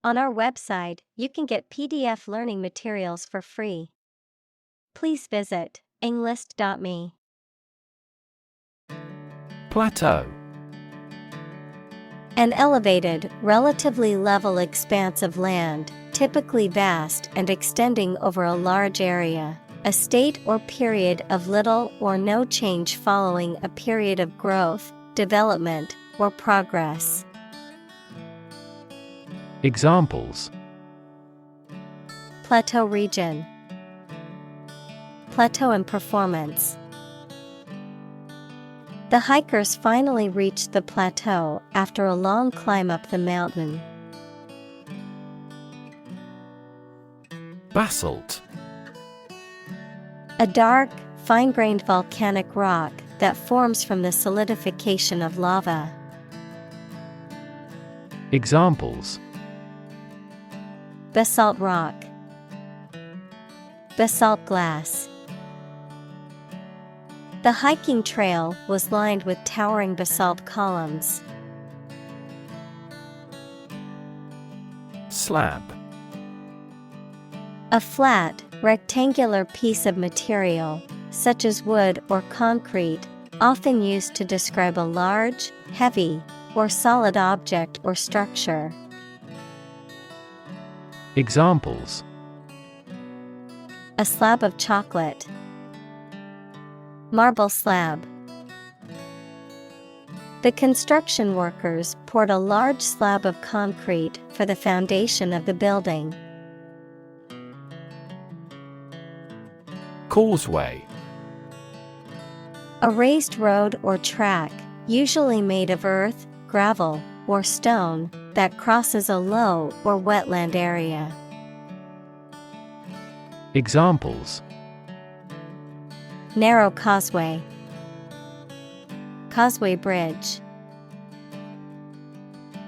On our website, you can get PDF learning materials for free. Please visit englist.me. Plateau. An elevated, relatively level expanse of land, typically vast and extending over a large area. A state or period of little or no change following a period of growth, development, or progress. Examples: Plateau region. Plateau in performance. The hikers finally reached the plateau after a long climb up the mountain. Basalt. A dark, fine-grained volcanic rock that forms from the solidification of lava. Examples: Basalt rock. Basalt glass. The hiking trail was lined with towering basalt columns. Slab. A flat, rectangular piece of material, such as wood or concrete, often used to describe a large, heavy, or solid object or structure. Examples: A slab of chocolate. Marble slab. The construction workers poured a large slab of concrete for the foundation of the building. Causeway. A raised road or track, usually made of earth, gravel, or stone, that crosses a low or wetland area. Examples: Narrow causeway. Causeway bridge.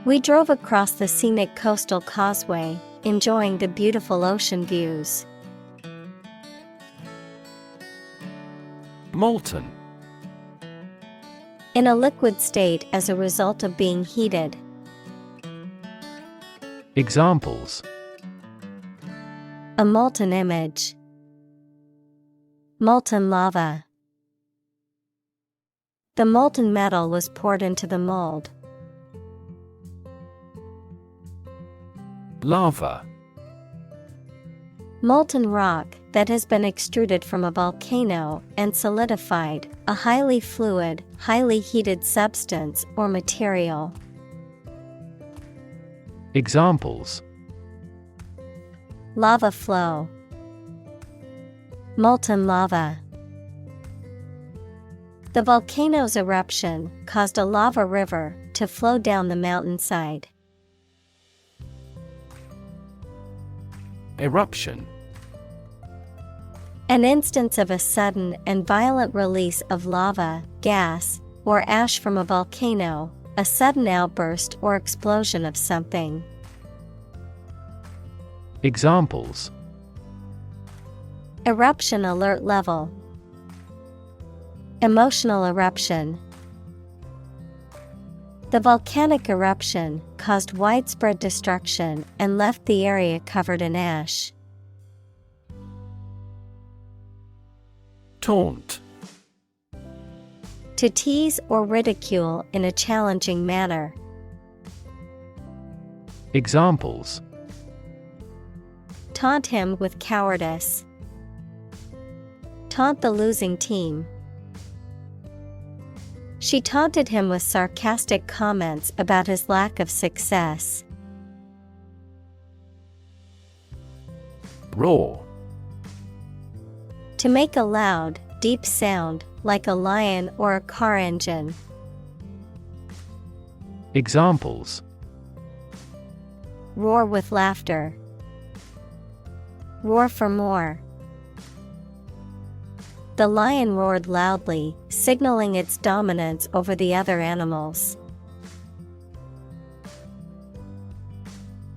We drove across the scenic coastal causeway, enjoying the beautiful ocean views. Molten. In a liquid state as a result of being heated. Examples: A molten image. Molten lava. The molten metal was poured into the mold. Lava. Molten rock that has been extruded from a volcano and solidified, a highly fluid, highly heated substance or material. Examples: Lava flow. Molten lava. The volcano's eruption caused a lava river to flow down the mountainside. Eruption. An instance of a sudden and violent release of lava, gas, or ash from a volcano, a sudden outburst or explosion of something. Examples: Eruption alert level. Emotional eruption. The volcanic eruption caused widespread destruction and left the area covered in ash. Taunt. To tease or ridicule in a challenging manner. Examples: Taunt him with cowardice. Taunt the losing team. She taunted him with sarcastic comments about his lack of success. Roar. To make a loud, deep sound, like a lion or a car engine. Examples: Roar with laughter. Roar for more. The lion roared loudly, signaling its dominance over the other animals.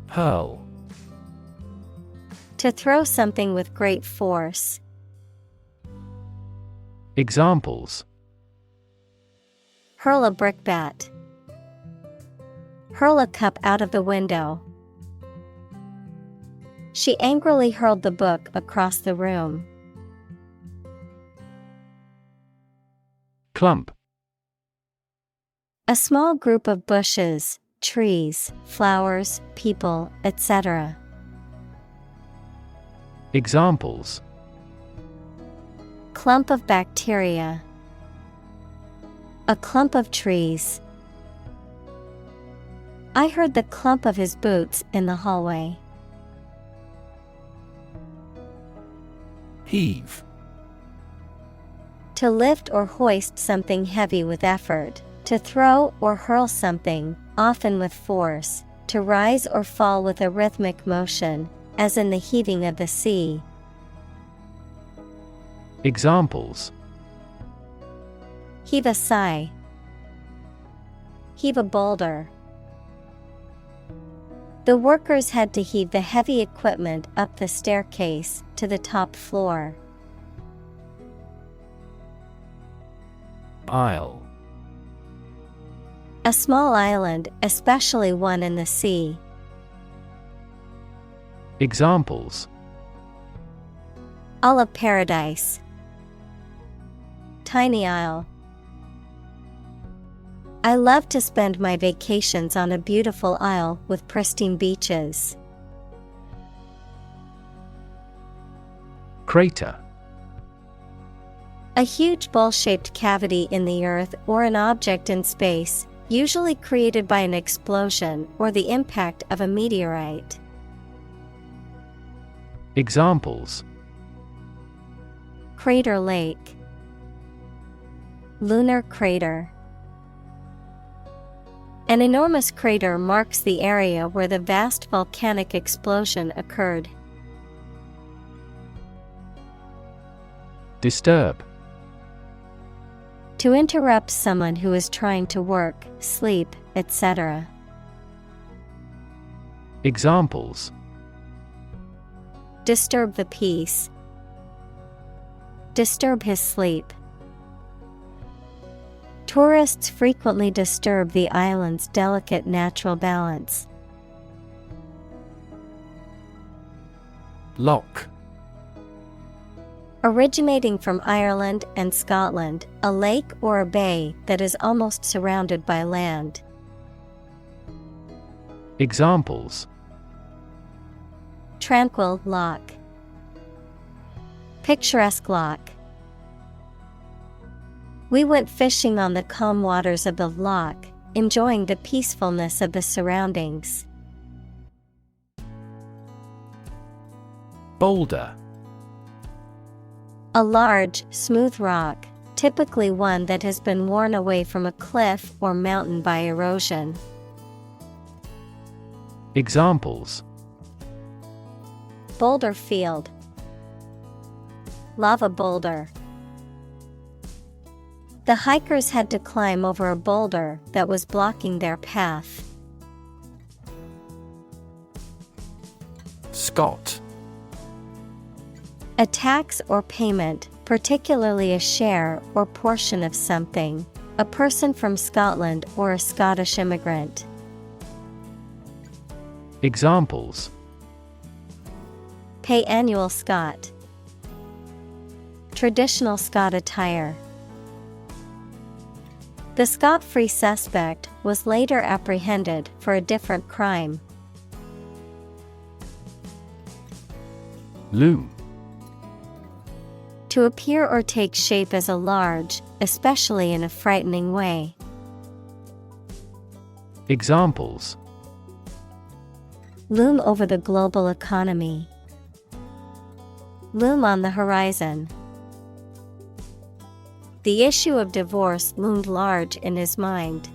Hurl. To throw something with great force. Examples: Hurl a brickbat. Hurl a cup out of the window. She angrily hurled the book across the room. Clump. A small group of bushes, trees, flowers, people, etc. Examples: Clump of bacteria. A clump of trees. I heard the clump of his boots in the hallway. Heave. To lift or hoist something heavy with effort. To throw or hurl something, often with force. To rise or fall with a rhythmic motion, as in the heaving of the sea. Examples: Heave a sigh. Heave a boulder. The workers had to heave the heavy equipment up the staircase to the top floor. Isle. A small island, especially one in the sea. Examples: Isle of Paradise. Tiny isle. I love to spend my vacations on a beautiful isle with pristine beaches. Crater. A huge bowl-shaped cavity in the earth or an object in space, usually created by an explosion or the impact of a meteorite. Examples: Crater Lake. Lunar crater. An enormous crater marks the area where the vast volcanic explosion occurred. Disturb. To interrupt someone who is trying to work, sleep, etc. Examples: Disturb the peace. Disturb his sleep. Tourists frequently disturb the island's delicate natural balance. Loch. Originating from Ireland and Scotland, a lake or a bay that is almost surrounded by land. Examples: Tranquil loch. Picturesque loch. We went fishing on the calm waters of the loch, enjoying the peacefulness of the surroundings. Boulder. A large, smooth rock, typically one that has been worn away from a cliff or mountain by erosion. Examples: Boulder field. Lava boulder. The hikers had to climb over a boulder that was blocking their path. Scot. A tax or payment, particularly a share or portion of something. A person from Scotland or a Scottish immigrant. Examples: Pay annual Scot. Traditional Scot attire. The Scot-free suspect was later apprehended for a different crime. Loom. To appear or take shape as a large, especially in a frightening way. Examples: Loom over the global economy. Loom on the horizon. The issue of divorce loomed large in his mind.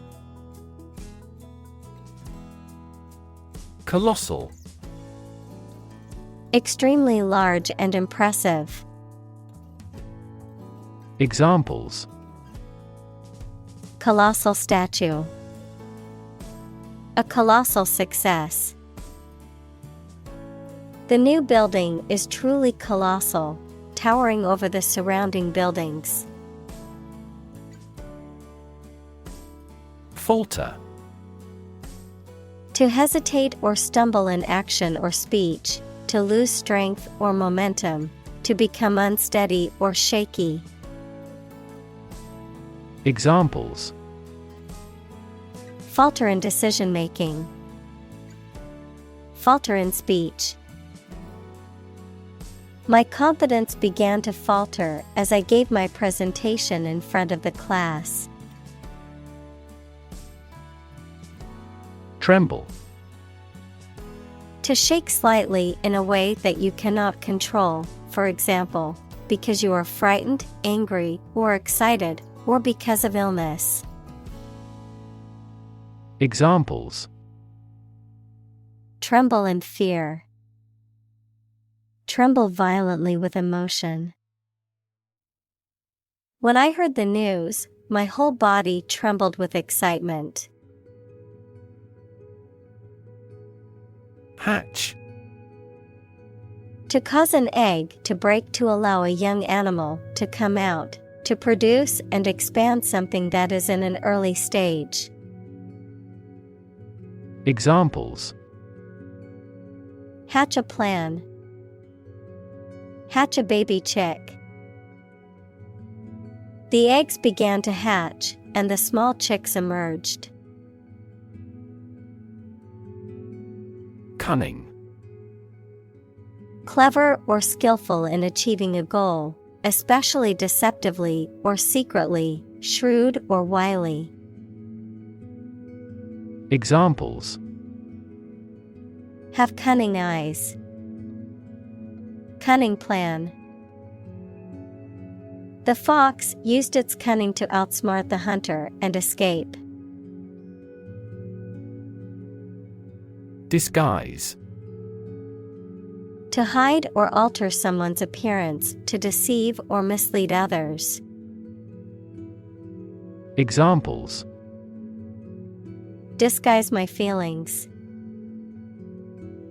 Colossal. Extremely large and impressive. Examples: Colossal statue. A colossal success. The new building is truly colossal, towering over the surrounding buildings. Falter. To hesitate or stumble in action or speech, to lose strength or momentum, to become unsteady or shaky. Examples: falter in decision making, falter in speech. My confidence began to falter as I gave my presentation in front of the class. Tremble. To shake slightly in a way that you cannot control, for example, because you are frightened, angry, or excited, or because of illness. Examples: tremble in fear, tremble violently with emotion. When I heard the news, my whole body trembled with excitement. Hatch. To cause an egg to break to allow a young animal to come out, to produce and expand something that is in an early stage. Examples: hatch a plan, hatch a baby chick. The eggs began to hatch, and the small chicks emerged. Cunning. Clever or skillful in achieving a goal, especially deceptively or secretly, shrewd or wily. Examples: have cunning eyes, cunning plan. The fox used its cunning to outsmart the hunter and escape. Disguise. To hide or alter someone's appearance to deceive or mislead others. Examples: disguise my feelings,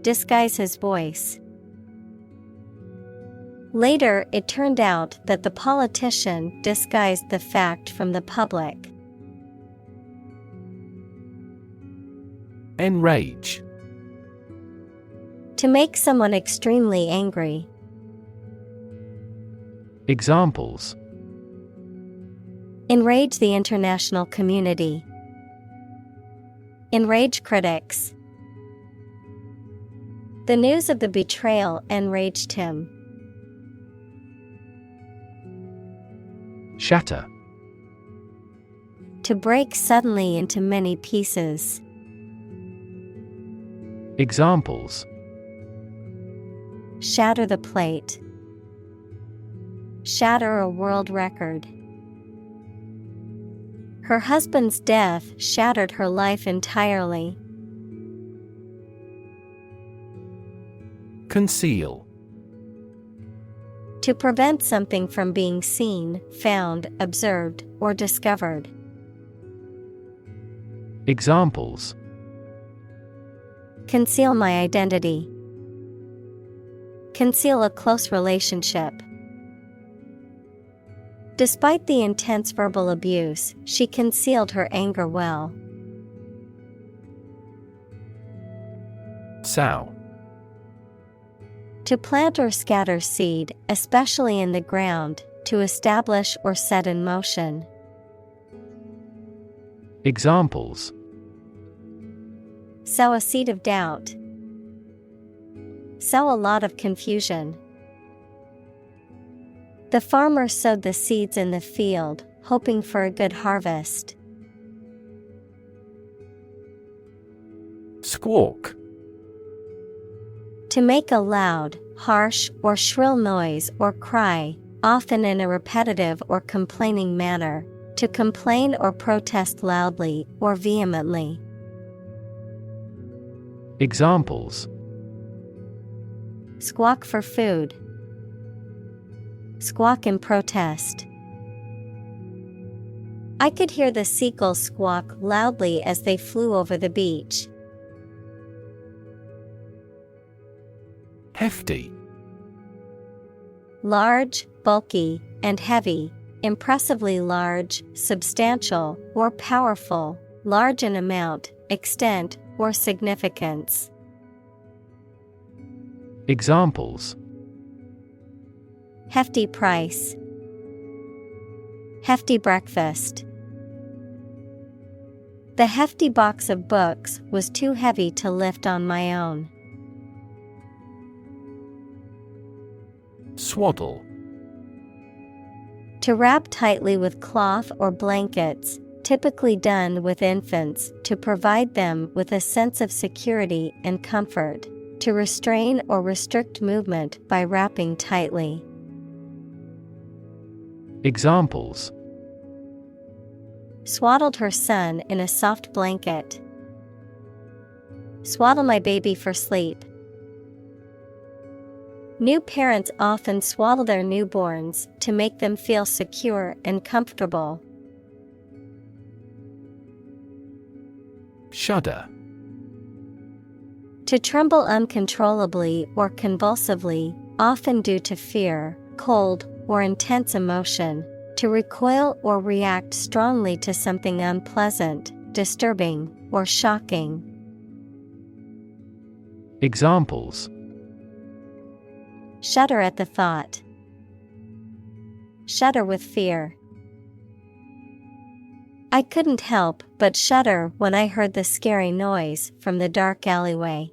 disguise his voice. Later, it turned out that the politician disguised the fact from the public. Enrage. To make someone extremely angry. Examples: enrage the international community, enrage critics. The news of the betrayal enraged him. Shatter. To break suddenly into many pieces. Examples: shatter the plate, shatter a world record. Her husband's death shattered her life entirely. Conceal. To prevent something from being seen, found, observed, or discovered. Examples: conceal my identity, conceal a close relationship. Despite the intense verbal abuse, she concealed her anger well. Sow. To plant or scatter seed, especially in the ground, to establish or set in motion. Examples: sow a seed of doubt, sow a lot of confusion. The farmer sowed the seeds in the field, hoping for a good harvest. Squawk. To make a loud, harsh, or shrill noise or cry, often in a repetitive or complaining manner, to complain or protest loudly or vehemently. Examples: squawk for food, squawk in protest. I could hear the seagulls squawk loudly as they flew over the beach. Hefty. Large, bulky, and heavy, impressively large, substantial, or powerful, large in amount, extent, or significance. Examples: hefty price, hefty breakfast. The hefty box of books was too heavy to lift on my own. Swaddle. To wrap tightly with cloth or blankets, typically done with infants to provide them with a sense of security and comfort. To restrain or restrict movement by wrapping tightly. Examples: swaddled her son in a soft blanket. Swaddle my baby for sleep. New parents often swaddle their newborns to make them feel secure and comfortable. Shudder. To tremble uncontrollably or convulsively, often due to fear, cold, or intense emotion. To recoil or react strongly to something unpleasant, disturbing, or shocking. Examples: shudder at the thought. Shudder with fear. I couldn't help but shudder when I heard the scary noise from the dark alleyway.